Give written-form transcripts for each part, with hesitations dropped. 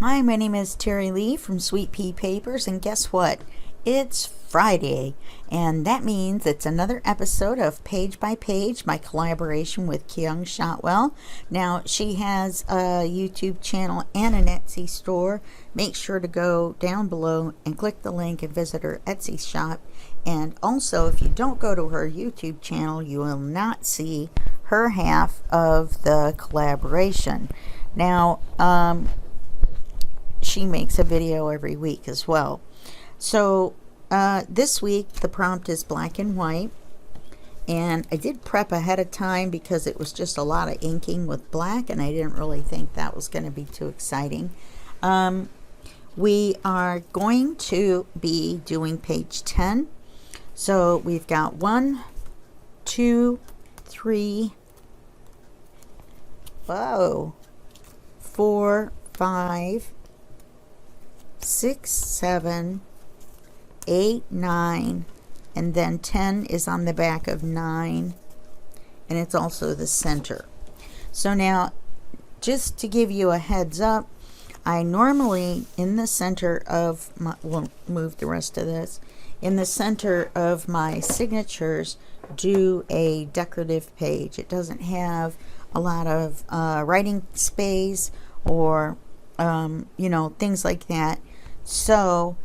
Hi, my name is Terry Lee from Sweet Pea Papers, and guess what? It's Friday, and that means it's another episode of Page by Page, my collaboration with Kyung Shotwell. Now, she has a YouTube channel and an Etsy store. Make sure to go down below and click the link and visit her Etsy shop. And also, if you don't go to her YouTube channel, you will not see her half of the collaboration. Now, she makes a video every week as well. So this week the prompt is black and white, and I did prep ahead of time because it was just a lot of inking with black and I didn't really think that was going to be too exciting. We are going to be doing page 10. So we've got 1, 2, 3, 4, 5, 6, 7, 8, 9, and then 10 is on the back of 9, and it's also the center. So now, just to give you a heads up, I normally in the center of my, we'll move the rest of this, in the center of my signatures do a decorative page. It doesn't have a lot of writing space or things like that. So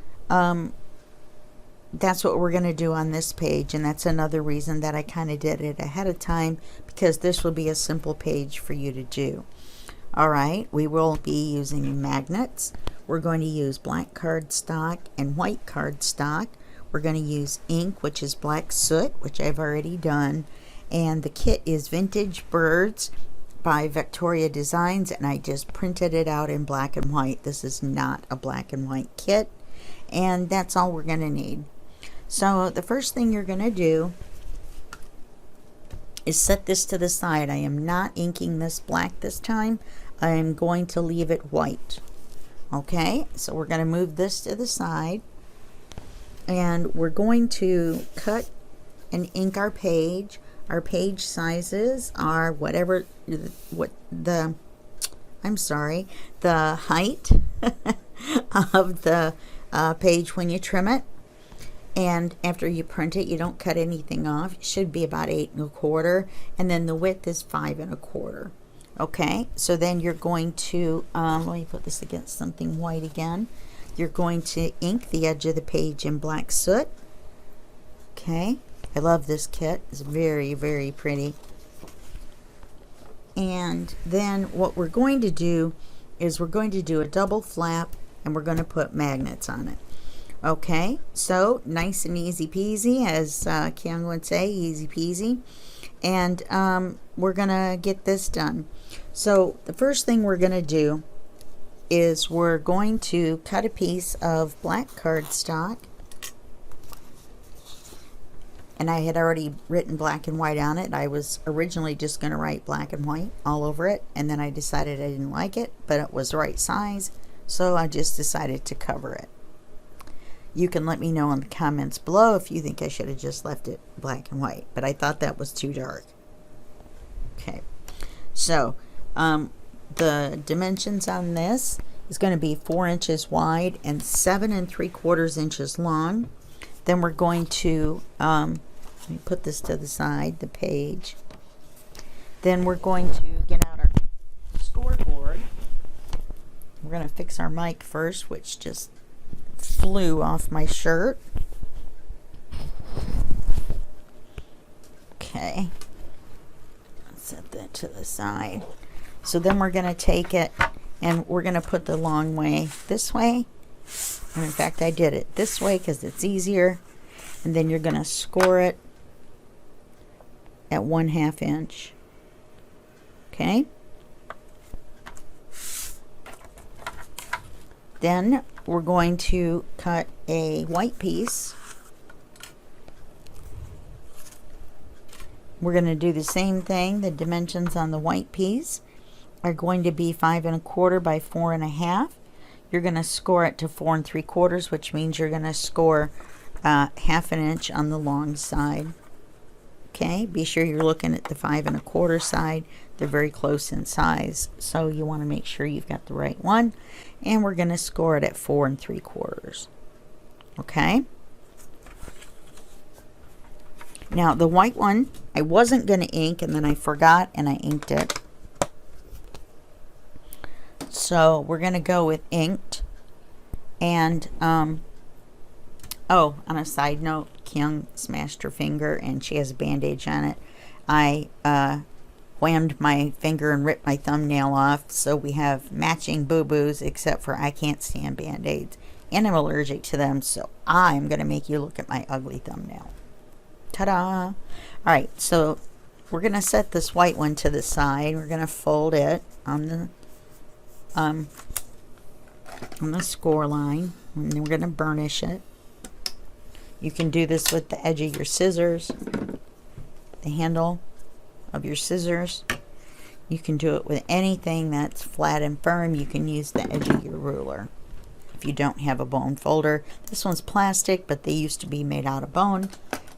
that's what we're going to do on this page, and that's another reason that I kind of did it ahead of time, because this will be a simple page for you to do. Alright, we will be using magnets. We're going to use black cardstock and white cardstock. We're going to use ink, which is black soot, which I've already done, and the kit is Vintage Birds by Vectoria Designs, and I just printed it out in black and white. This is not a black and white kit, and that's all we're going to need. So the first thing you're going to do is set this to the side. I am not inking this black this time. I am going to leave it white. Okay, so we're going to move this to the side, and we're going to cut and ink our page. Our page sizes are whatever the height of the page when you trim it, and after you print it, you don't cut anything off. It should be about 8 1/4, and then the width is 5 1/4. Okay, so then you're going to let me put this against something white again. You're going to ink the edge of the page in black soot. Okay, I love this kit. It's very, very pretty. And then what we're going to do is we're going to do a double flap, and we're going to put magnets on it. Okay, so nice and easy peasy, as Kyung would say, easy peasy. And we're going to get this done. So the first thing we're going to do is we're going to cut a piece of black cardstock, and I had already written black and white on it. I was originally just going to write black and white all over it, and then I decided I didn't like it, but it was the right size, so I just decided to cover it. You can let me know in the comments below if you think I should have just left it black and white, but I thought that was too dark. Okay, so the dimensions on this is going to be 4 inches wide and 7 3/4 inches long. Then we're going to let me put this to the side, the page. Then we're going to get out our scoreboard. We're going to fix our mic first, which just flew off my shirt. Okay, let's set that to the side. So then we're going to take it and we're going to put the long way this way. And in fact, I did it this way because it's easier. And then you're going to score it at 1/2 inch. Okay. Then we're going to cut a white piece. We're going to do the same thing. The dimensions on the white piece are going to be 5 1/4 by 4 1/2. You're going to score it to 4 3/4, which means you're going to score 1/2 inch on the long side. Okay, be sure you're looking at the 5 1/4 side. They're very close in size, so you want to make sure you've got the right one. And we're going to score it at 4 3/4. Okay. Now the white one, I wasn't going to ink, and then I forgot and I inked it. So we're going to go with inked. And oh, on a side note, Kyung smashed her finger and she has a bandage on it. I whammed my finger and ripped my thumbnail off, so we have matching boo-boos, except for I can't stand band-aids and I'm allergic to them, so I'm going to make you look at my ugly thumbnail. Ta-da! Alright, so we're going to set this white one to the side. We're going to fold it on the score line, and then we're going to burnish it. You can do this with the edge of your scissors, the handle of your scissors. You can do it with anything that's flat and firm. You can use the edge of your ruler if you don't have a bone folder. This one's plastic, but they used to be made out of bone,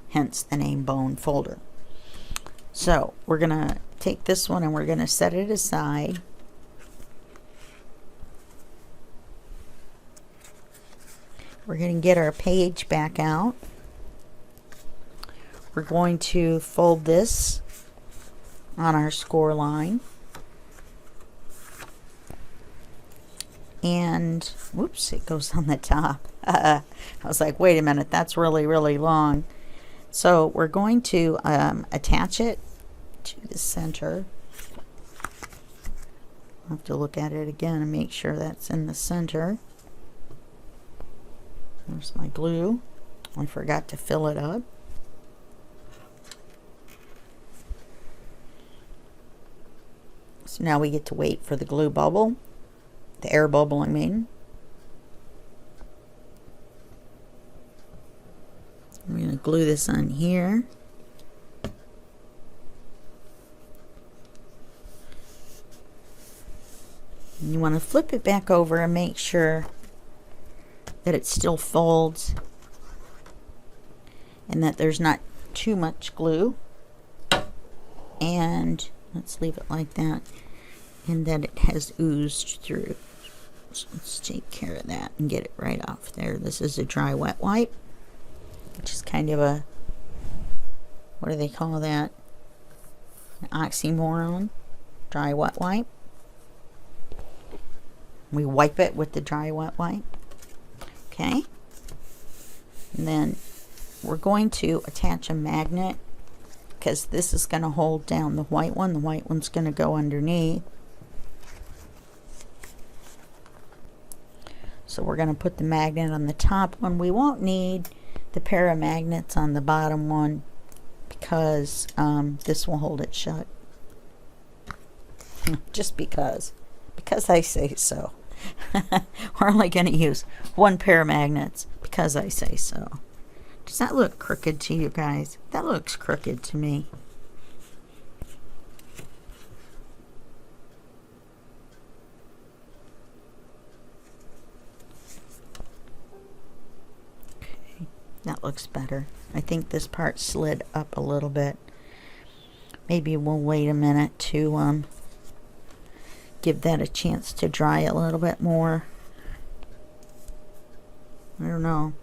hence the name bone folder. So we're going to take this one and we're going to set it aside. We're going to get our page back out. We're going to fold this on our score line. And, whoops, it goes on the top. I was like, wait a minute, that's really, really long. So we're going to attach it to the center. I'll have to look at it again and make sure that's in the center. There's my glue. I forgot to fill it up. So now we get to wait for the glue bubble, the air bubble, I mean. I'm going to glue this on here. And you want to flip it back over and make sure that it still folds and that there's not too much glue, and let's leave it like that, and that it has oozed through. So let's take care of that and get it right off there. This is a dry wet wipe, which is kind of a, what do they call that, an oxymoron. Dry wet wipe. We wipe it with the dry wet wipe. Okay, and then we're going to attach a magnet, because this is going to hold down the white one. The white one's going to go underneath. So we're going to put the magnet on the top one. We won't need the pair of magnets on the bottom one, because this will hold it shut. Just because I say so. We're only going to use one pair of magnets because I say so. Does that look crooked to you guys? That looks crooked to me. Okay, that looks better. I think this part slid up a little bit. Maybe we'll wait a minute to give that a chance to dry a little bit more. I don't know.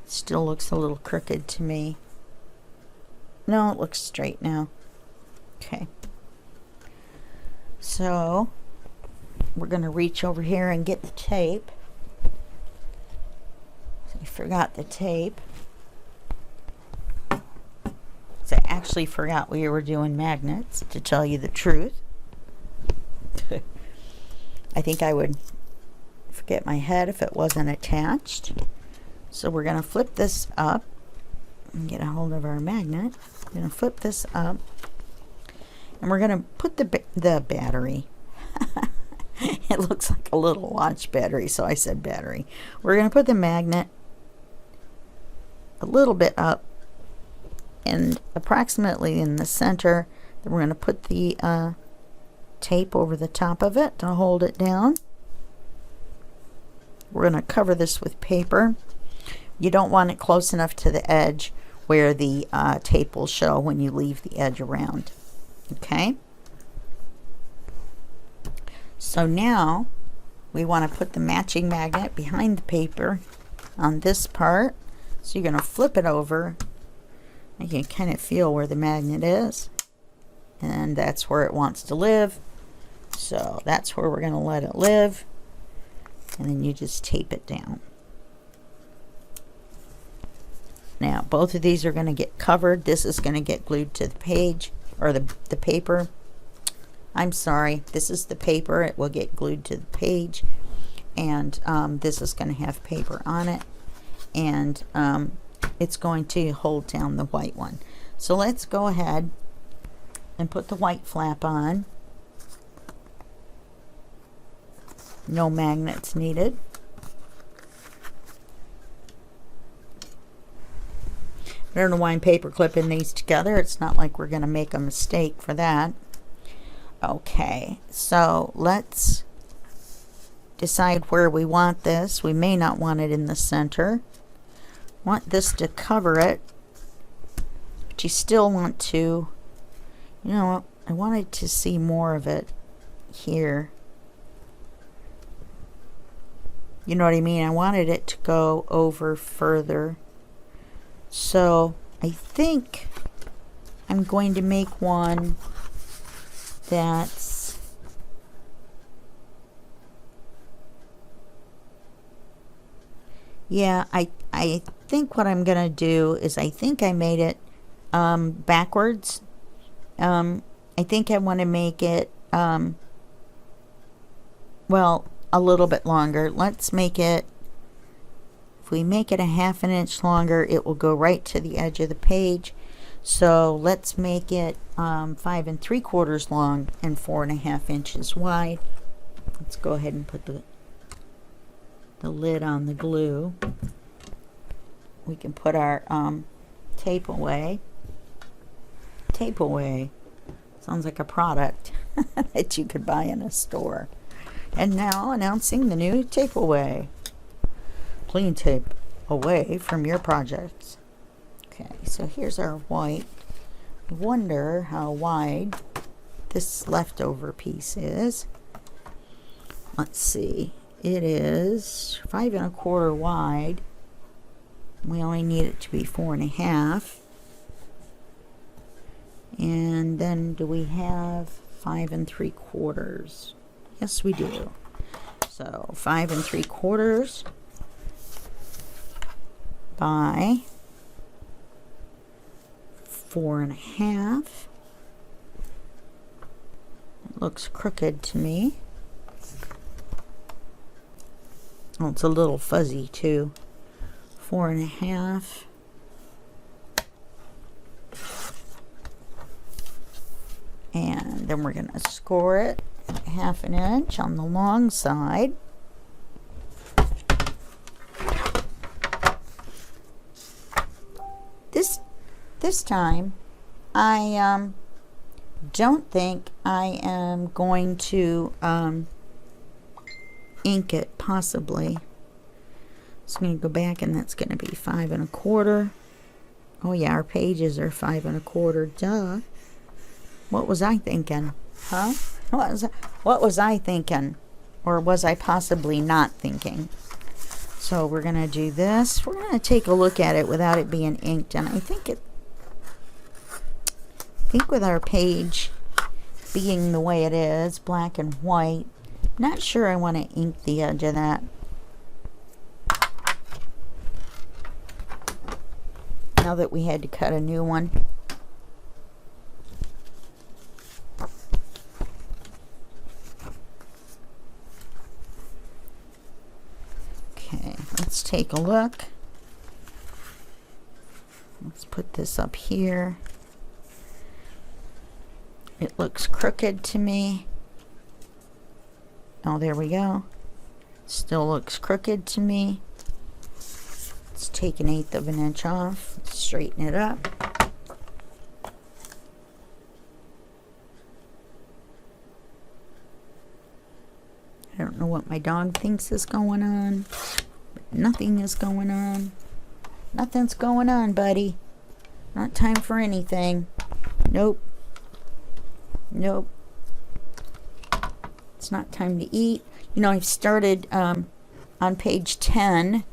It still looks a little crooked to me. No, it looks straight now. Okay. So we're going to reach over here and get the tape. So I forgot the tape. So I actually forgot we were doing magnets, to tell you the truth. I think I would forget my head if it wasn't attached. So we're going to flip this up and get a hold of our magnet. We're going to flip this up, and we're going to put the battery. It looks like a little watch battery, so I said battery. We're going to put the magnet a little bit up and approximately in the center. Then we're going to put the tape over the top of it to hold it down. We're going to cover this with paper. You don't want it close enough to the edge where the tape will show when you leave the edge around. Okay, so now we want to put the matching magnet behind the paper on this part. So you're going to flip it over. You can kind of feel where the magnet is, and that's where it wants to live. So that's where we're going to let it live, and then you just tape it down. Now both of these are going to get covered. This is going to get glued to the page, or the paper. I'm sorry, this is the paper. It will get glued to the page, and this is going to have paper on it, and it's going to hold down the white one. So let's go ahead and put the white flap on. No magnets needed. I don't know why I'm paper clipping these together. It's not like we're going to make a mistake for that. Okay, so let's decide where we want this. We may not want it in the center. Want this to cover it, but you still want to, you know, I wanted to see more of it here. You know what I mean? I wanted it to go over further. So I think I'm going to make one that's I think what I'm gonna do is, I think I made it backwards. I think I want to make it well, a little bit longer. Let's make it, if we make it a 1/2 inch longer, it will go right to the edge of the page. So let's make it 5 3/4 long and 4 1/2 inches wide. Let's go ahead and put the lid on the glue. We can put our tape away. Tape away. Sounds like a product that you could buy in a store. And now announcing the new tape away. Clean tape away from your projects. Okay, so here's our white. I wonder how wide this leftover piece is. Let's see. It is 5 1/4 wide. We only need it to be 4 1/2. And then do we have 5 3/4? Yes, we do. So 5 3/4 by 4 1/2. It looks crooked to me. Oh, it's a little fuzzy too. 4 1/2. And then we're going to score it at 1/2 inch on the long side. This time, I don't think I am going to ink it, possibly. So I'm going to go back, and that's going to be 5 1/4. Oh yeah, our pages are 5 1/4. Duh. What was I thinking? Huh? What was I thinking? Or was I possibly not thinking? So we're going to do this. We're going to take a look at it without it being inked. And I think with our page being the way it is, black and white, not sure I want to ink the edge of that. Now that we had to cut a new one. Okay, let's take a look. Let's put this up here. It looks crooked to me. Oh, there we go. Still looks crooked to me. Let's take 1/8 of an inch off, straighten it up. I don't know what my dog thinks is going on, but nothing is going on. Nothing's going on, buddy. Not time for anything. Nope. Nope. It's not time to eat. You know, I've started on page 10,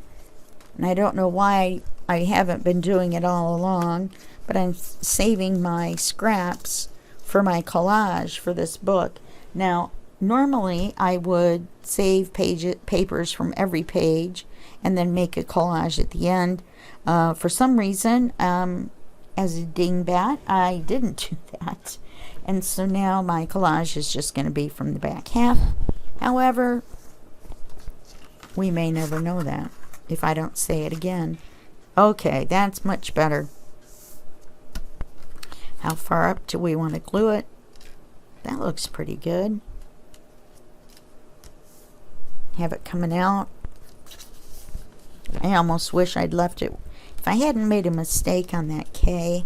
and I don't know why I haven't been doing it all along, but I'm saving my scraps for my collage for this book. Now, normally I would save papers from every page and then make a collage at the end. For some reason, as a dingbat, I didn't do that. And so now my collage is just going to be from the back half. However, we may never know that if I don't say it again. Okay, that's much better. How far up do we want to glue it? That looks pretty good. Have it coming out. I almost wish I'd left it. If I hadn't made a mistake on that K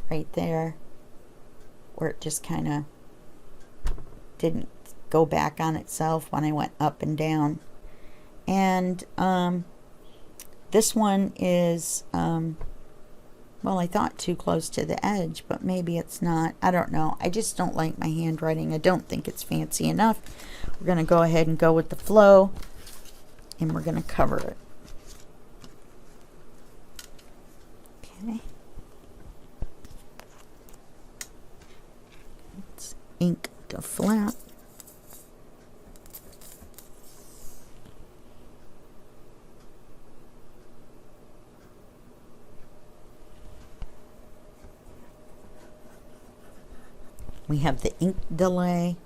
right there, where it just kind of didn't go back on itself when I went up and down. And this one is, well, I thought too close to the edge, but maybe it's not. I don't know. I just don't like my handwriting. I don't think it's fancy enough. We're going to go ahead and go with the flow, and we're going to cover it. Okay. Let's ink the flap. We have the ink delay,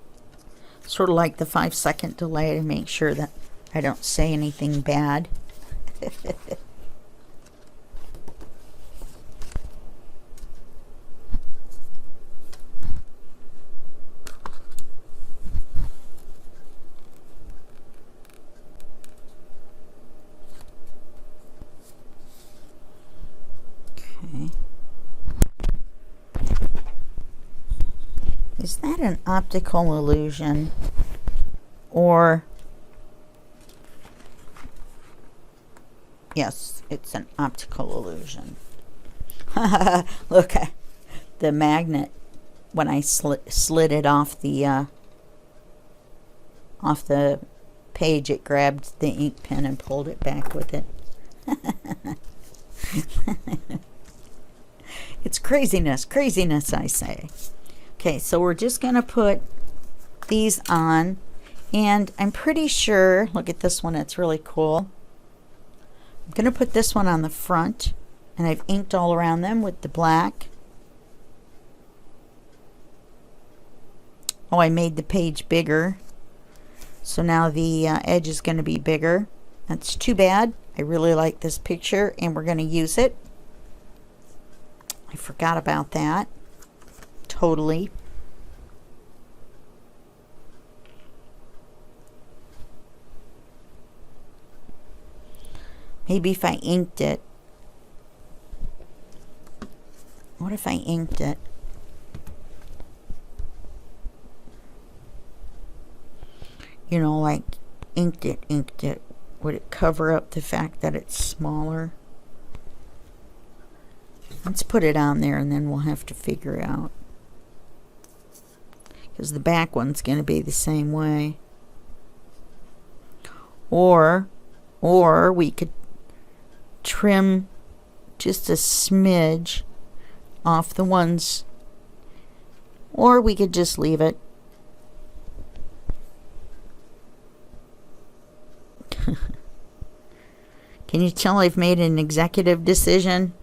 sort of like the 5-second delay to make sure that I don't say anything bad. Okay. Is that an optical illusion, or yes, it's an optical illusion. Look, the magnet, when I slid it off the page, it grabbed the ink pen and pulled it back with it. It's craziness, craziness, I say. Okay, so we're just going to put these on, and I'm pretty sure, look at this one, it's really cool. I'm going to put this one on the front, and I've inked all around them with the black. Oh, I made the page bigger, so now the edge is going to be bigger. That's too bad. I really like this picture, and we're going to use it. I forgot about that. Totally. Maybe if I inked it. What if I inked it? You know, like inked it. Would it cover up the fact that it's smaller? Let's put it on there, and then we'll have to figure it out. Because the back one's going to be the same way. Or we could trim just a smidge off the ones, or we could just leave it. Can you tell I've made an executive decision?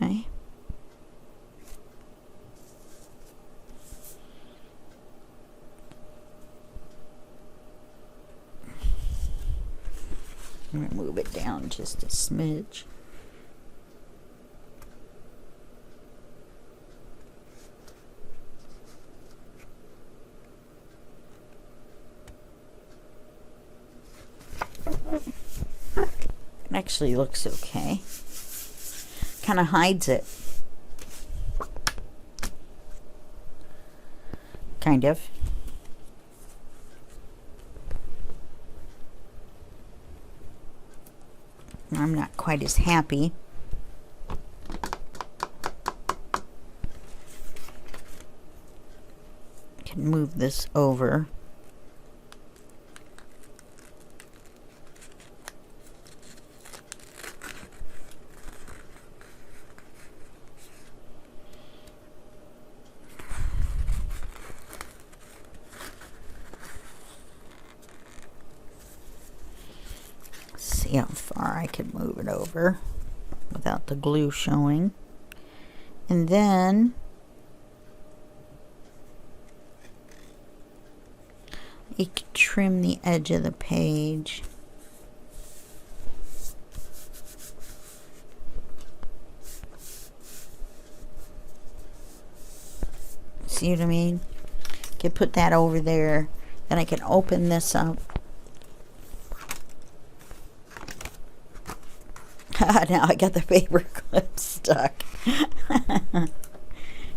Okay. I'm going to move it down just a smidge. It actually looks okay. Kind of hides it. Kind of. I'm not quite as happy. Can move this over. See how far I can move it over without the glue showing. And then you can trim the edge of the page. See what I mean? Can put that over there. Then I can open this up. Now I got the paper clip stuck.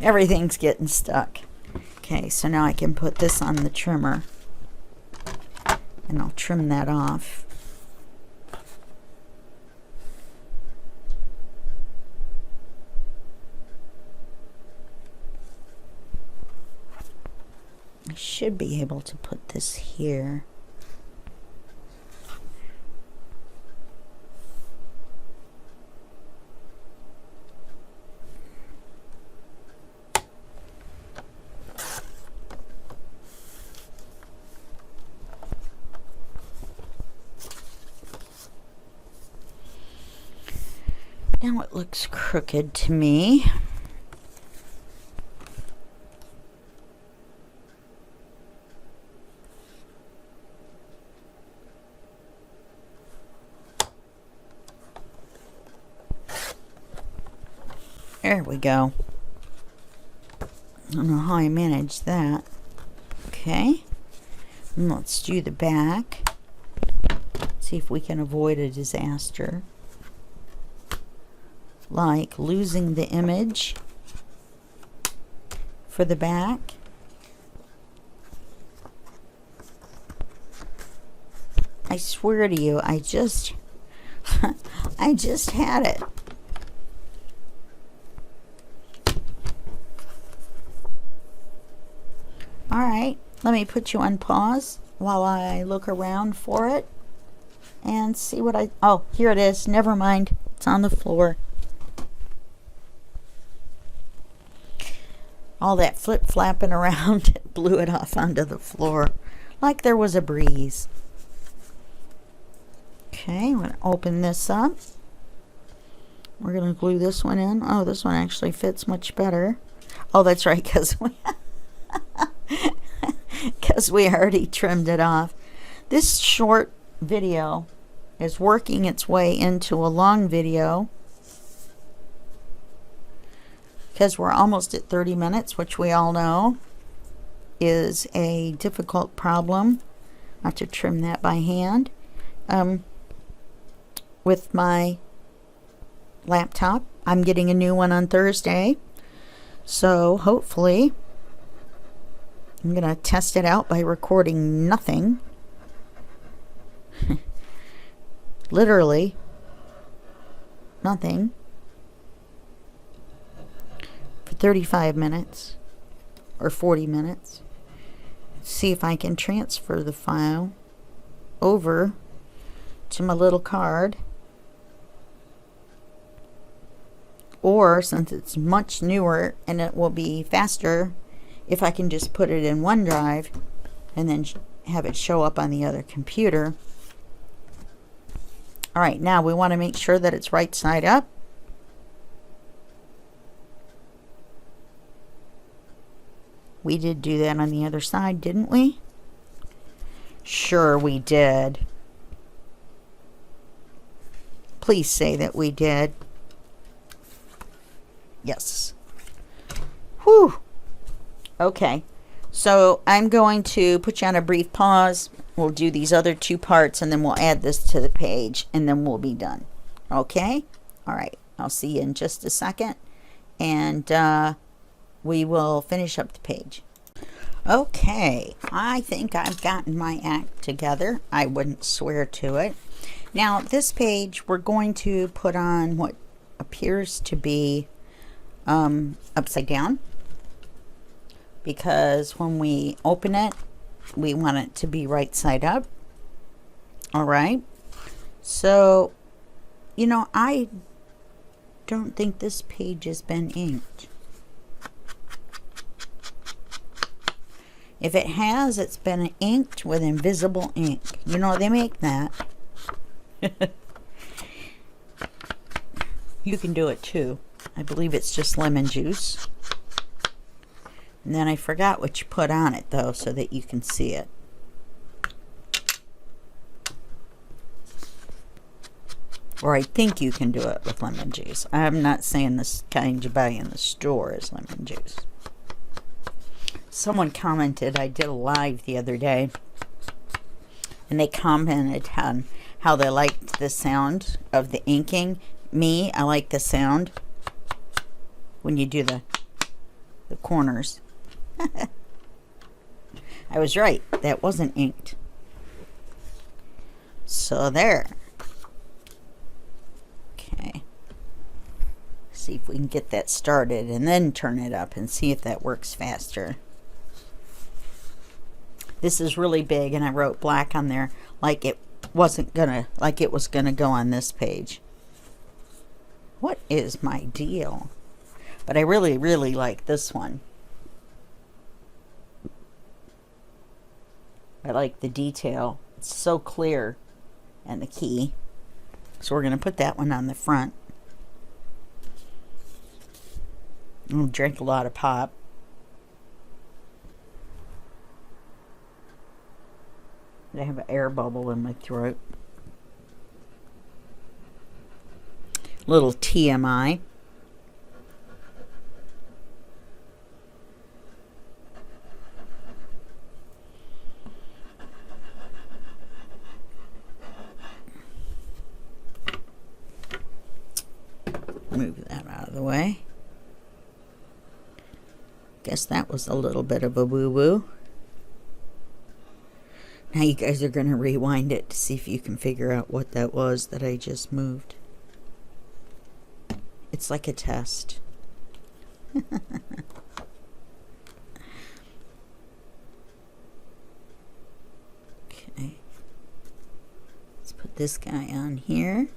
Everything's getting stuck. Okay, so now I can put this on the trimmer. And I'll trim that off. I should be able to put this here. Now it looks crooked to me. There we go. I don't know how I managed that. Okay. And let's do the back. See if we can avoid a disaster. Like losing the image for the back. I swear to you, I just had it. All right, let me put you on pause while I look around for it and see what oh, here it is. Never mind. It's on the floor. All that flip-flapping around blew it off onto the floor like there was a breeze. Okay, I'm going to open this up. We're going to glue this one in. Oh, this one actually fits much better. Oh, that's right, because we already trimmed it off. This short video is working its way into a long video, because we're almost at 30 minutes, which we all know is a difficult problem. I have to trim that by hand with my laptop. I'm getting a new one on Thursday, so hopefully I'm going to test it out by recording nothing. Literally nothing. 35 minutes or 40 minutes. See if I can transfer the file over to my little card, or since it's much newer and it will be faster if I can just put it in OneDrive and then have it show up on the other computer. All right, now we want to make sure that it's right side up. We did do that on the other side, didn't we? Sure we did. Please say that we did. Yes. Whew. Okay. So I'm going to put you on a brief pause. We'll do these other two parts and then we'll add this to the page and then we'll be done. Okay? All right. I'll see you in just a second. And we will finish up the page. Okay, I think I've gotten my act together. I wouldn't swear to it. Now this page we're going to put on what appears to be upside down, because when we open it we want it to be right side up. All right, so you know, I don't think this page has been inked. If it has, it's been inked with invisible ink. You know, they make that. You can do it too. I believe it's just lemon juice. And then I forgot what you put on it though, so that you can see it. Or I think you can do it with lemon juice. I'm not saying this kind you buy in the store is lemon juice. Someone commented, I did a live the other day, and they commented on how they liked the sound of the inking. Me, I like the sound when you do the corners. I was right. That wasn't inked. So there. Okay. See if we can get that started and then turn it up and see if that works faster. This is really big, and I wrote black on there like it wasn't gonna, like it was gonna go on this page. What is my deal? But I really, really like this one. I like the detail. It's so clear, and the key. So we're gonna put that one on the front. I'll drink a lot of pop. I have an air bubble in my throat. Little TMI. Move that out of the way. Guess that was a little bit of a woo-woo. Now you guys are going to rewind it to see if you can figure out what that was that I just moved. It's like a test. Okay. Let's put this guy on here.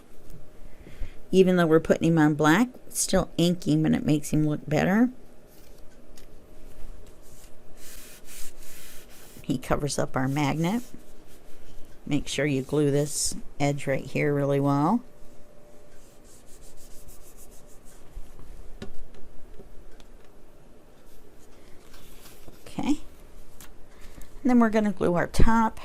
Even though we're putting him on black, it's still inking, but it makes him look better. He covers up our magnet. Make sure you glue this edge right here really well. Okay. And then we're going to glue our top.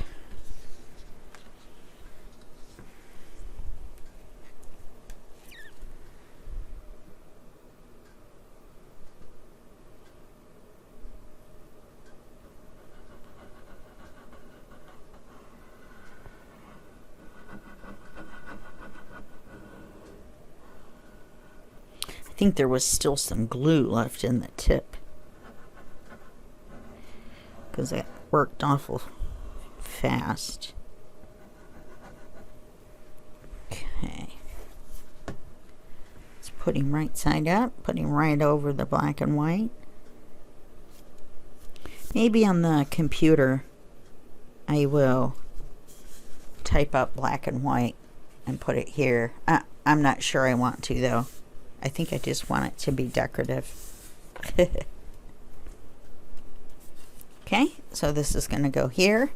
I think there was still some glue left in the tip because it worked awful fast. Okay. Let's put him right side up, put him right over the black and white. Maybe on the computer I will type up black and white and put it here. I'm not sure I want to though. I think I just want it to be decorative. Okay, so this is going to go here.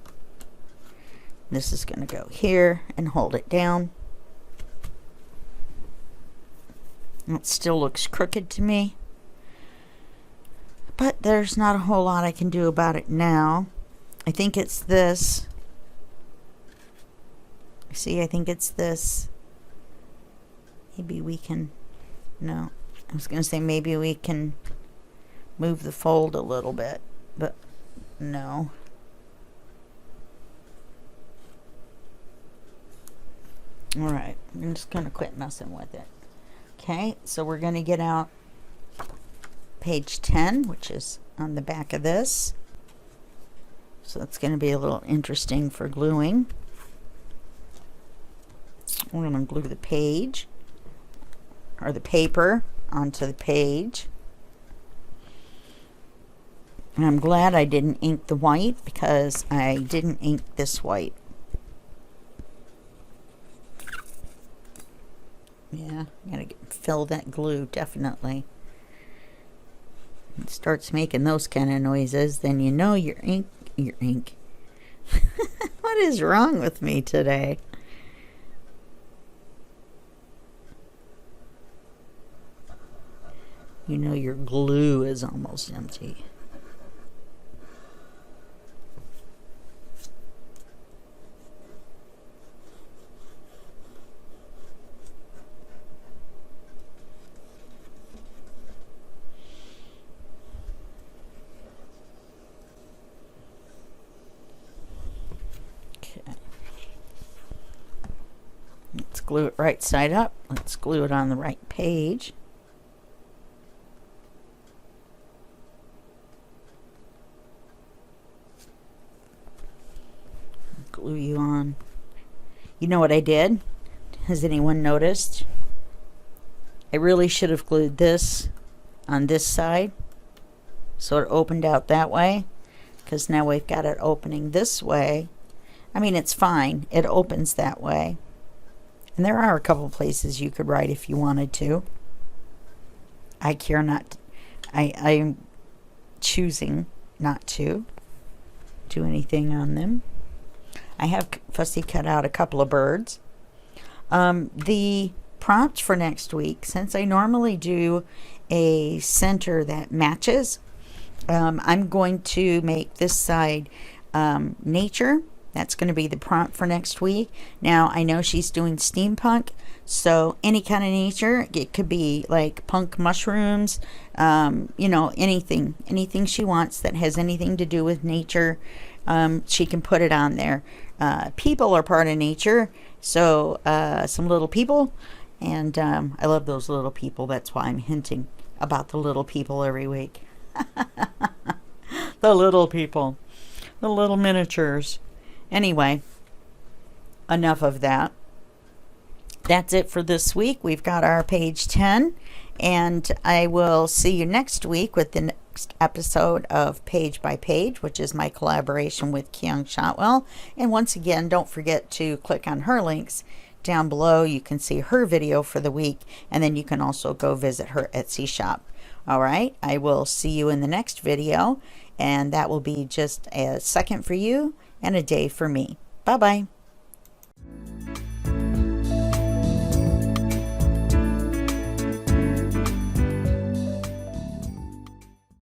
This is going to go here and hold it down. It still looks crooked to me, but there's not a whole lot I can do about it now. I think it's this. See, I think it's this. Maybe we can... No, I was going to say maybe we can move the fold a little bit, but no. Alright, I'm just going to quit messing with it. Okay, so we're going to get out page 10, which is on the back of this. So it's going to be a little interesting for gluing. We're going to glue the page or the paper onto the page. And I'm glad I didn't ink the white because I didn't ink this white. Yeah, I gotta fill that glue, definitely. It starts making those kind of noises, then you know your ink. What is wrong with me today? You know your glue is almost empty. Let's glue it right side up. Let's glue it on the right page. Glue you on. You know what I did? Has anyone noticed? I really should have glued this on this side so it opened out that way, because now we've got it opening this way. I mean, it's fine. It opens that way. And there are a couple places you could write if you wanted to. I care not. I'm choosing not to do anything on them. I have fussy cut out a couple of birds. The prompt for next week, since I normally do a center that matches, I'm going to make this side nature. That's going to be the prompt for next week. Now, I know she's doing steampunk, so any kind of nature. It could be like punk mushrooms, you know, anything she wants that has anything to do with nature. She can put it on there. People are part of nature, so some little people, and I love those little people. That's why I'm hinting about the little people every week. The little people, the little miniatures. Anyway, enough of that. That's it for this week. We've got our page 10, and I will see you next week with the next episode of Page by Page, which is my collaboration with Kyung Shotwell. And once again, don't forget to click on her links down below. You can see her video for the week, and then you can also go visit her Etsy shop. All right, I will see you in the next video, and that will be just a second for you and a day for me. Bye-bye.